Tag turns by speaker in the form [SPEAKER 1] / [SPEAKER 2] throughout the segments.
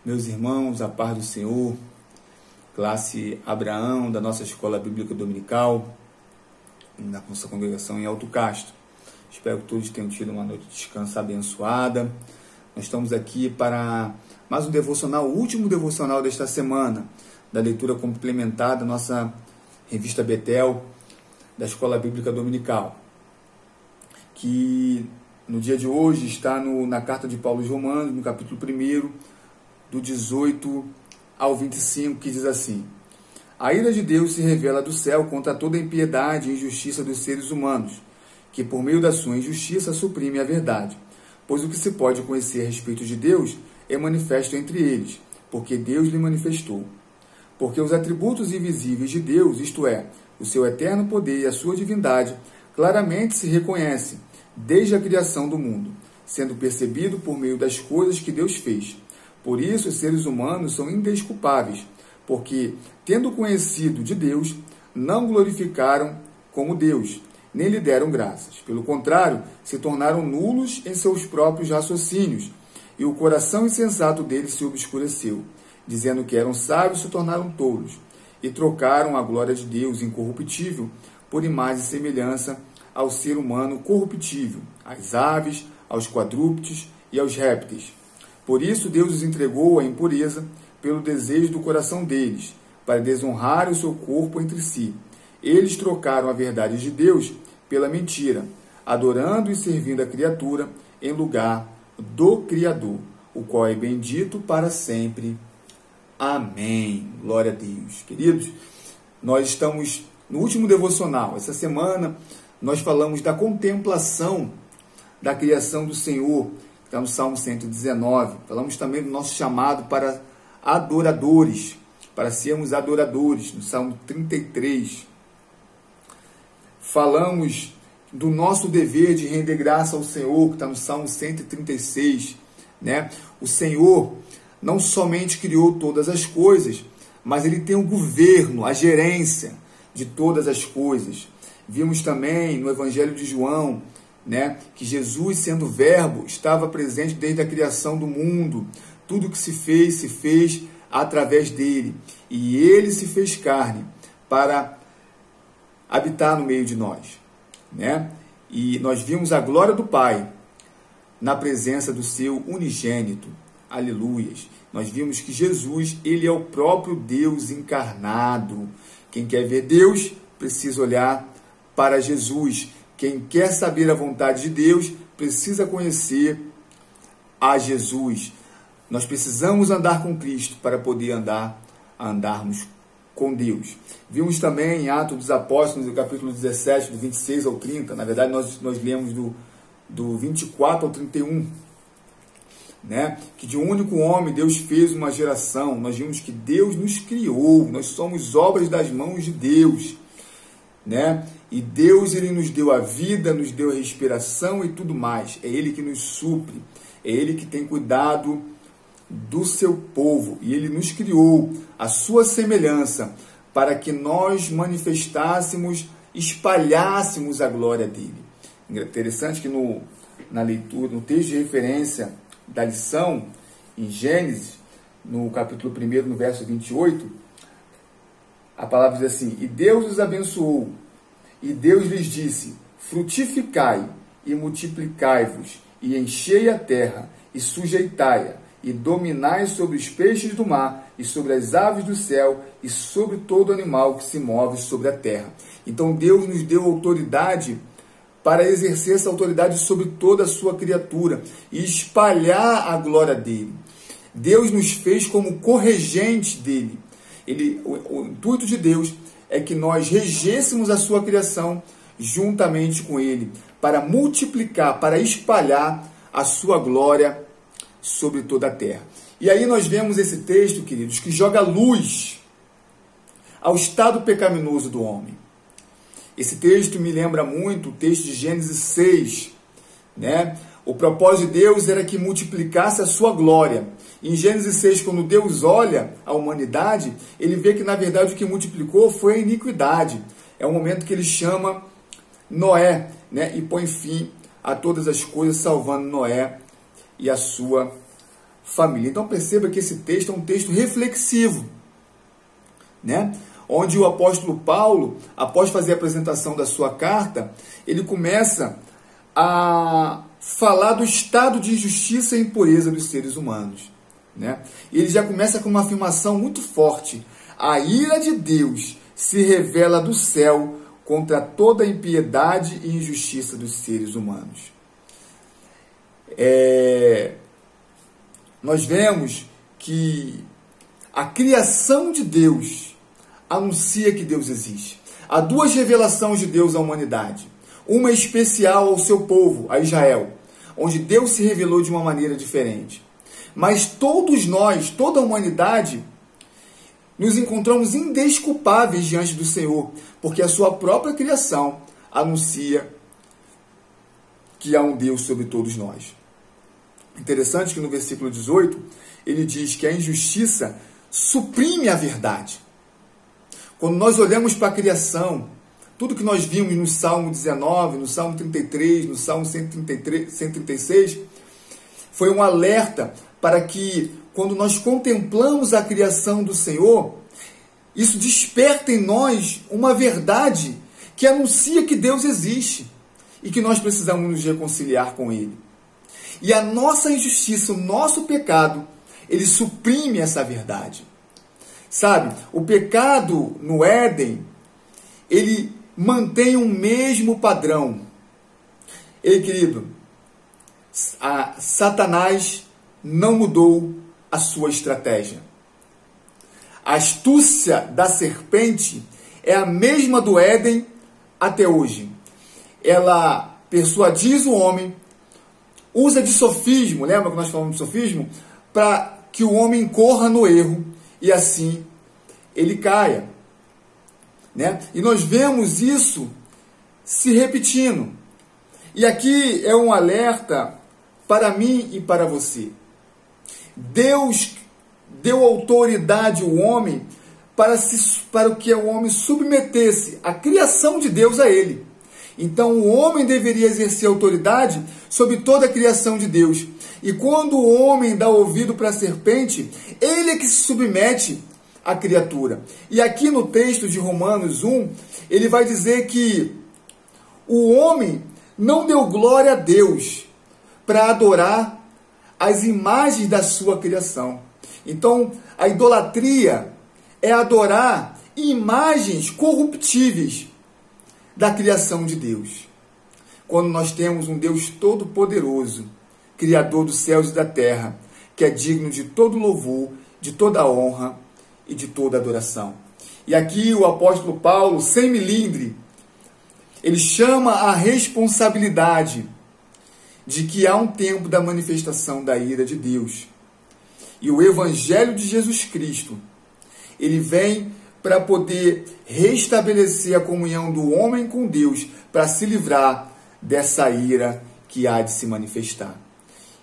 [SPEAKER 1] Meus irmãos, a paz do Senhor, classe Abraão da nossa Escola Bíblica Dominical, na nossa congregação em Alto Castro. Espero que todos tenham tido uma noite de descanso abençoada. Nós estamos aqui para mais um devocional, o último devocional desta semana, da leitura complementar da nossa revista Betel, da Escola Bíblica Dominical, que no dia de hoje está na carta de Paulo aos Romanos, no capítulo 1, do 18 ao 25, que diz assim: A ira de Deus se revela do céu contra toda a impiedade e injustiça dos seres humanos, que por meio da sua injustiça suprime a verdade. Pois o que se pode conhecer a respeito de Deus é manifesto entre eles, porque Deus lhe manifestou. Porque os atributos invisíveis de Deus, isto é, o seu eterno poder e a sua divindade, claramente se reconhecem desde a criação do mundo, sendo percebido por meio das coisas que Deus fez. Por isso, os seres humanos são indesculpáveis, porque, tendo conhecido de Deus, não glorificaram como Deus, nem lhe deram graças. Pelo contrário, se tornaram nulos em seus próprios raciocínios, e o coração insensato deles se obscureceu. Dizendo que eram sábios, se tornaram tolos, e trocaram a glória de Deus incorruptível por imagem e semelhança ao ser humano corruptível, às aves, aos quadrúpedes e aos répteis. Por isso Deus os entregou à impureza pelo desejo do coração deles, para desonrar o seu corpo entre si. Eles trocaram a verdade de Deus pela mentira, adorando e servindo a criatura em lugar do Criador, o qual é bendito para sempre. Amém. Glória a Deus. Queridos, nós estamos no último devocional. Essa semana nós falamos da contemplação da criação do Senhor, que está no Salmo 119. Falamos também do nosso chamado para adoradores, para sermos adoradores, no Salmo 33. Falamos do nosso dever de render graça ao Senhor, que está no Salmo 136. Né? O Senhor não somente criou todas as coisas, mas Ele tem o governo, a gerência de todas as coisas. Vimos também no Evangelho de João, né, que Jesus, sendo verbo, estava presente desde a criação do mundo. Tudo que se fez através dele. E ele se fez carne para habitar no meio de nós. Né? E nós vimos a glória do Pai na presença do seu unigênito. Aleluias. Nós vimos que Jesus, ele é o próprio Deus encarnado. Quem quer ver Deus, precisa olhar para Jesus. Quem quer saber a vontade de Deus, precisa conhecer a Jesus. Nós precisamos andar com Cristo para poder andarmos com Deus. Vimos também em Atos dos Apóstolos, no capítulo 17, do 26 ao 30. Na verdade, nós lemos do 24 ao 31. Né? Que de um único homem Deus fez uma geração. Nós vimos que Deus nos criou. Nós somos obras das mãos de Deus. Né? E Deus, ele nos deu a vida, nos deu a respiração e tudo mais. É Ele que nos supre, é Ele que tem cuidado do seu povo. E Ele nos criou a sua semelhança para que nós manifestássemos, espalhássemos a glória dEle. Interessante que na leitura, no texto de referência da lição, em Gênesis, no capítulo 1, no verso 28, a palavra diz assim: E Deus os abençoou, e Deus lhes disse: Frutificai e multiplicai-vos, e enchei a terra, e sujeitai-a, e dominai sobre os peixes do mar, e sobre as aves do céu, e sobre todo animal que se move sobre a terra. Então Deus nos deu autoridade para exercer essa autoridade sobre toda a sua criatura, e espalhar a glória dEle. Deus nos fez como corregentes dEle. O intuito de Deus é que nós regêssemos a sua criação juntamente com Ele, para multiplicar, para espalhar a sua glória sobre toda a terra. E aí nós vemos esse texto, queridos, que joga luz ao estado pecaminoso do homem. Esse texto me lembra muito o texto de Gênesis 6, né? O propósito de Deus era que multiplicasse a sua glória. Em Gênesis 6, quando Deus olha a humanidade, ele vê que, na verdade, o que multiplicou foi a iniquidade. É o momento que ele chama Noé, né? E põe fim a todas as coisas, salvando Noé e a sua família. Então perceba que esse texto é um texto reflexivo, né? Onde o apóstolo Paulo, após fazer a apresentação da sua carta, ele começa a falar do estado de injustiça e impureza dos seres humanos, né? E ele já começa com uma afirmação muito forte: a ira de Deus se revela do céu contra toda a impiedade e injustiça dos seres humanos. Nós vemos que a criação de Deus anuncia que Deus existe. Há duas revelações de Deus à humanidade. Uma especial ao seu povo, a Israel, onde Deus se revelou de uma maneira diferente. Mas todos nós, toda a humanidade, nos encontramos indesculpáveis diante do Senhor, porque a sua própria criação anuncia que há um Deus sobre todos nós. Interessante que no versículo 18, ele diz que a injustiça suprime a verdade. Quando nós olhamos para a criação, tudo que nós vimos no Salmo 19, no Salmo 33, no Salmo 136, foi um alerta para que, quando nós contemplamos a criação do Senhor, isso desperta em nós uma verdade que anuncia que Deus existe e que nós precisamos nos reconciliar com Ele. E a nossa injustiça, o nosso pecado, ele suprime essa verdade. Sabe, o pecado no Éden, ele mantém o mesmo padrão. Ei, querido, Satanás não mudou a sua estratégia. A astúcia da serpente é a mesma do Éden até hoje. Ela persuadiz o homem, usa de sofismo, lembra que nós falamos de sofismo? Para que o homem incorra no erro e assim ele caia, né? E nós vemos isso se repetindo. E aqui é um alerta para mim e para você. Deus deu autoridade ao homem para que o homem submetesse a criação de Deus a ele. Então o homem deveria exercer autoridade sobre toda a criação de Deus. E quando o homem dá ouvido para a serpente, ele é que se submete à criatura. E aqui no texto de Romanos 1, ele vai dizer que o homem não deu glória a Deus para adorar as imagens da sua criação. Então, a idolatria é adorar imagens corruptíveis da criação de Deus. Quando nós temos um Deus todo-poderoso, Criador dos céus e da terra, que é digno de todo louvor, de toda honra e de toda adoração. E aqui o apóstolo Paulo, sem melindre, ele chama a responsabilidade de que há um tempo da manifestação da ira de Deus. E o Evangelho de Jesus Cristo, ele vem para poder restabelecer a comunhão do homem com Deus, para se livrar dessa ira que há de se manifestar.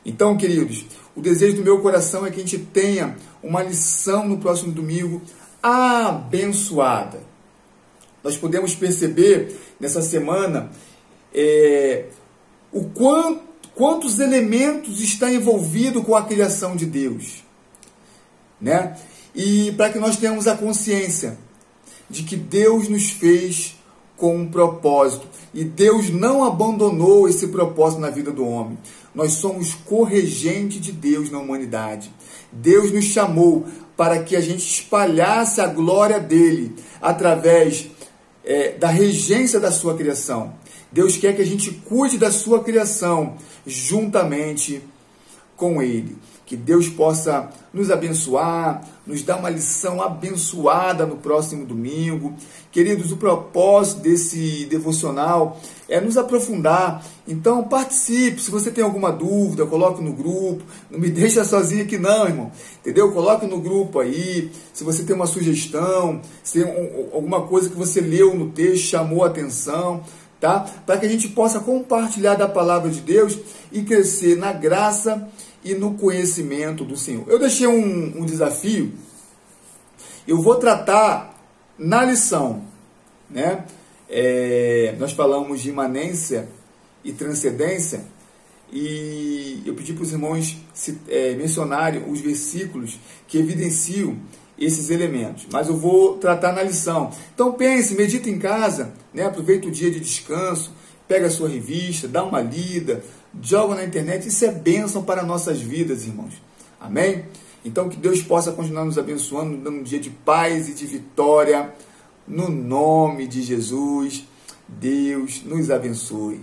[SPEAKER 1] Então, queridos, o desejo do meu coração é que a gente tenha uma lição no próximo domingo abençoada. Nós podemos perceber nessa semana quantos elementos estão envolvidos com a criação de Deus, né? E para que nós tenhamos a consciência de que Deus nos fez com um propósito. E Deus não abandonou esse propósito na vida do homem. Nós somos corregentes de Deus na humanidade. Deus nos chamou para que a gente espalhasse a glória dele através da regência da sua criação. Deus quer que a gente cuide da sua criação juntamente com ele. Que Deus possa nos abençoar, nos dar uma lição abençoada no próximo domingo. Queridos, o propósito desse devocional é nos aprofundar. Então, participe. Se você tem alguma dúvida, coloque no grupo. Não me deixa sozinho aqui não, irmão. Entendeu? Coloque no grupo aí. Se você tem uma sugestão, se tem alguma coisa que você leu no texto, chamou a atenção, tá? Para que a gente possa compartilhar da palavra de Deus e crescer na graça e no conhecimento do Senhor. Eu deixei um desafio. Eu vou tratar na lição, né? Nós falamos de imanência e transcendência, e eu pedi para os irmãos mencionarem os versículos que evidenciam esses elementos, mas eu vou tratar na lição. Então pense, medita em casa, né? Aproveita o dia de descanso, pega a sua revista, dá uma lida, joga na internet, isso é bênção para nossas vidas, irmãos. Amém? Então que Deus possa continuar nos abençoando, dando um dia de paz e de vitória, no nome de Jesus. Deus nos abençoe.